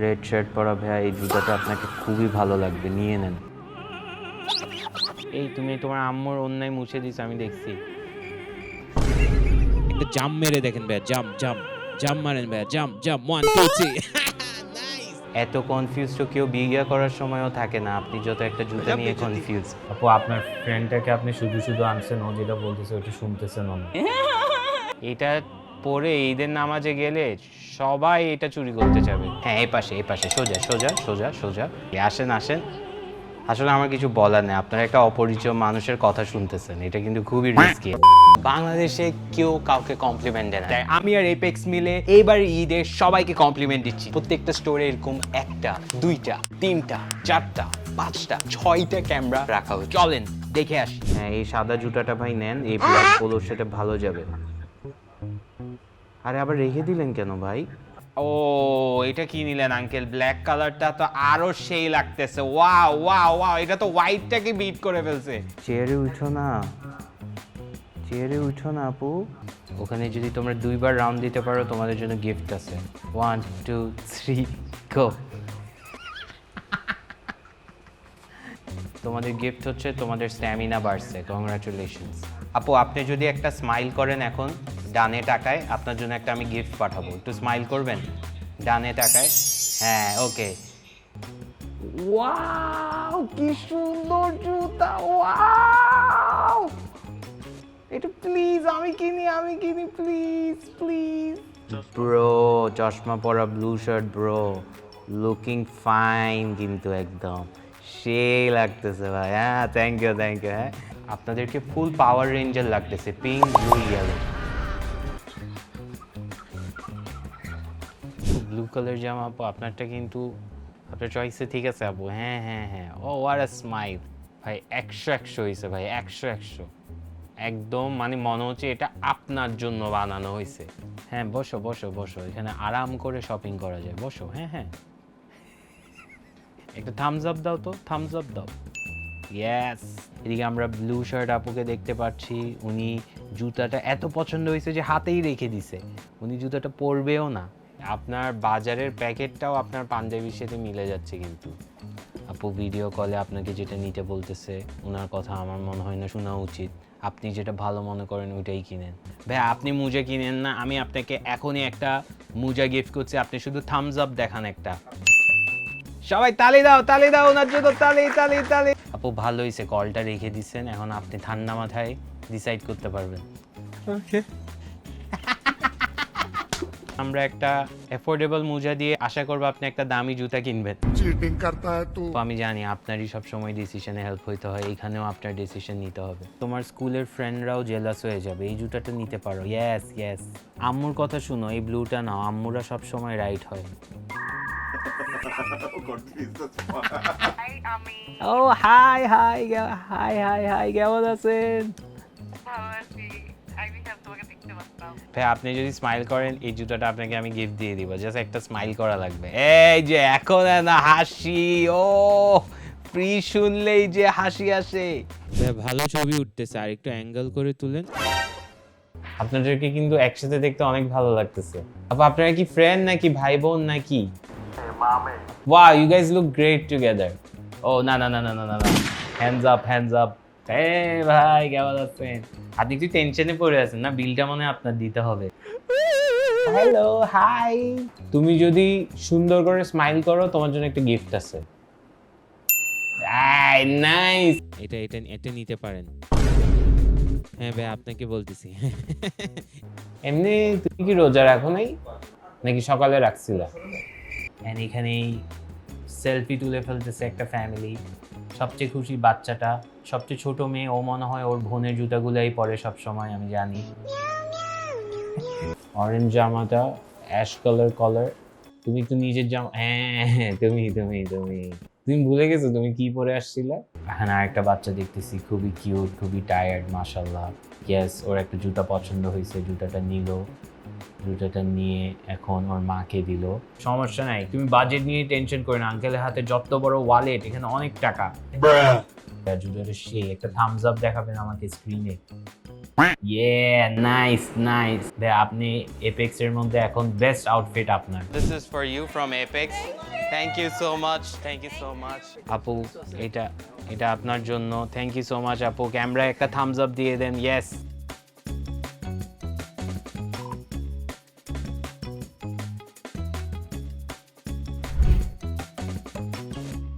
Red shirt পরা ভাইয়া, এই জুতাটা আপনাকে খুবই ভালো লাগবে, নিয়ে নেন। এই তুমি তোমার আম্মুর অন্যায় মুছে দিস, আমি দেখছি। একটা জাম্প মেরে দেখেন ভাইয়া, জাম্প মারেন ভাইয়া, জাম্প 1 2 3। এত কনফিউজ তো কেউ বিয়ে করার সময়ও থাকে না, আপনি যত একটা জুতা নিয়ে কনফিউজ। আপু আপনার ফ্রেন্ডটাকে আপনি শুধু শুধু আনছেন, ও যেটা বলতেছে ওটা শুনতেছেন না। এটা পরে ঈদের নামাজে গেলে সবাই এটা চুরি করতে যাবে। হ্যাঁ, এই পাশে সোজা সোজা সোজা সোজা। আসেন আসেন, আসলে আমার কিছু বলার নেই, আপনারা একটা অপরিচিত মানুষের কথা শুনতেছেন, এটা কিন্তু খুবই রিস্কি। বাংলাদেশে কেউ কাউকে কমপ্লিমেন্ট দেয় না, তাই আমি আর এপেক্স মিলে এইবার ঈদে সবাইকে কমপ্লিমেন্ট দিচ্ছি। প্রত্যেকটা স্টোরে এরকম 1টা 2টা 3টা 4টা 5টা 6টা ক্যামেরা রাখা হচ্ছে। চলেন দেখে আসি। হ্যাঁ, এই সাদা জুতাটা ভাই নেন, এই ব্ল্যাক পোলোর সাথে ভালো যাবে। আরে আবার রেখে দিলেন কেন ভাই? ও, এটা কি নিলেন আঙ্কেল? ব্ল্যাক কালারটা তো আরো সেই লাগতেছে। ওয়াও ওয়াও ওয়াও, এটা তো হোয়াইটটাকে বিট করে ফেলছে। চেয়ারে উঠো না, চেয়ারে উঠো না আপু। ওখানে যদি তোমরা 2বার রাউন্ড দিতে পারো তোমাদের জন্য গিফট আছে। 1 2 3 গো। তোমাদের গিফট হচ্ছে তোমাদের স্ট্যামিনা বাড়ছে। কংগ্রাচুলেশনস আপু, আপনি যদি একটা স্মাইল করেন এখন ডানে টাকায়, আপনার জন্য একটা আমি গিফট পাঠাবো। একটু স্মাইল করবেন ডানে টাকায়। হ্যাঁ, ওকে। ওয়াও, কি সুন্দর জুতা। ওয়াও, এটা প্লিজ আমি কিনি প্লিজ। ব্রো, চশমা পরা, blue shirt bro, looking fine কিন্তু একদম সেই লাগতেছে ভাই। হ্যাঁ, থ্যাংক ইউ। হ্যাঁ, আপনাদেরকে ফুল পাওয়ার রেঞ্জের লাগতেছে, pink blue yellow. Blue colour জামা আপু, আপনারটা কিন্তু আপনার চয়েসে ঠিক আছে আপু। হ্যাঁ, ও আর আ স্মাইল ভাই, 100 হয়েছে ভাই, 100 একদম। মানে মনে হচ্ছে এটা আপনার জন্য বানানো হয়েছে। হ্যাঁ, বসো, এখানে আরাম করে শপিং করা যায়, বসো। হ্যাঁ, একটা থামস আপ দাও তো, থামস আপ দাও। ইয়েস। এদিকে আমরা ব্লু শার্ট আপুকে দেখতে পাচ্ছি, উনি জুতাটা এত পছন্দ হয়েছে যে হাতেই রেখে দিছে, উনি জুতাটা পরবেও না। আপনার বাজারের প্যাকেটটাও আপনার পাঞ্জাবির সাথে মিলে যাচ্ছে কিন্তু। আপু ভিডিও কলে আপনাকে যেটা নিতে বলতেছে, ওনার কথা আমার মনে হয় না শোনা উচিত। আপনি যেটা ভালো মনে করেন ওইটাই কিনেন। ভাই আপনি মোজা কিনেন না, আমি আপনাকে এখনই একটা মোজা গিফট করছি, আপনি শুধু থামস আপ দেখান একটা। সবাই তালি দাও ওনার জন্য, তালি। আপু ভালো হয়েছে কলটা রেখে দিচ্ছেন, এখন আপনি ঠান্ডা মাথায় ডিসাইড করতে পারবেন। ওকে। আমরা একটা অ্যাফোর্ডেবল মোজা দিয়ে আশা করব আপনি একটা দামি জুতা কিনবেন। चीटिंग करता है तू। আমি জানি আপনারই সব সময় ডিসিশনে হেল্প হইতে হয়, এখানেও আপনার ডিসিশন নিতে হবে। তোমার স্কুলের ফ্রেন্ডরাও জেলাস হয়ে যাবে, এই জুতাটা নিতে পারো। ইয়েস। আম্মুর কথা শুনো, এই ব্লুটা নাও, আম্মুরা সব সময় রাইট হয়। হাই আমি ও হাই কেমন আছেন? ভালো আছি। আমি তোমাকে দেখতে পাচ্ছিলাম। ভাই আপনি যদি স্মাইল করেন এই জুতাটা আপনাকে আমি গিফট দিয়ে দিব, জাস্ট একটা স্মাইল করা লাগবে। এই যে এখন না হাসি, ও প্রি শুনলেই যে হাসি আসে। ভাইয়া ভালো ছবি উঠতেছে, আর একটু অ্যাঙ্গেল করে তুলেন। আপনাদেরকে কিন্তু একসাথে দেখতে অনেক ভালো লাগতেছে। আপু আপনারা কি ফ্রেন্ড নাকি ভাই বোন নাকি? Wow, you guys look great together. ও না, হ্যান্ডস আপ। এই ভাই কেমন আছেন? আপনি একটু টেনশনে পড়ে আছেন না, বিলটা মনে হয় আপনার দিতে হবে। Hello, hi. তুমি যদি সুন্দর করে স্মাইল করো তোমার জন্য একটা গিফট আছে। নাইস। এটা নিতে পারেন। হ্যাঁ ভাই আপনাকে বলতেছি। এমনি তুমি কি রোজা রাখো নাই নাকি সকালে রাখছিলা? এখানেই সেলফি তুলে ফেলতেছে একটা ফ্যামিলি। সবচেয়ে খুশি বাচ্চাটা, সবচেয়ে ছোট মেয়ে, ও মনে হয় ওর বোনের জুতাগুলাই পরে সব সময়, আমি জানি। অরেঞ্জ জামাটা, অ্যাশ কলার। তুমি একটু নিজের জামা, হ্যাঁ তুমি ভুলে গেছো তুমি কি পরে আসছিলে। এখানে আরেকটা বাচ্চা দেখতেছি, খুবই কিউট, খুবই টায়ার্ড, মাশাআল্লাহ। ইয়েস, ওর একটা জুতা পছন্দ হয়েছে, জুতাটা নিয়ে এখন ওর মাকে দিল। সমস্যা নাই, তুমি বাজেট নিয়ে টেনশন করো না, আঙ্কেলের হাতে যত বড় ওয়ালেট, এখানে অনেক টাকা। জুতাটা সেই একটা থামস আপ দেখাবেন আমাকে স্ক্রিনে। ইয়ে নাইস নাইস ভাই, আপনি এপেক্স এর মধ্যে এখন বেস্ট আউটফিট আপনার। This is for you from Apex. Thank you so much. Thank you so much. আপু এটা আপনার জন্য। থ্যাংক ইউ সো মাচ আপু। ক্যামেরা একটা থামস আপ দিয়ে দেন। ইয়েস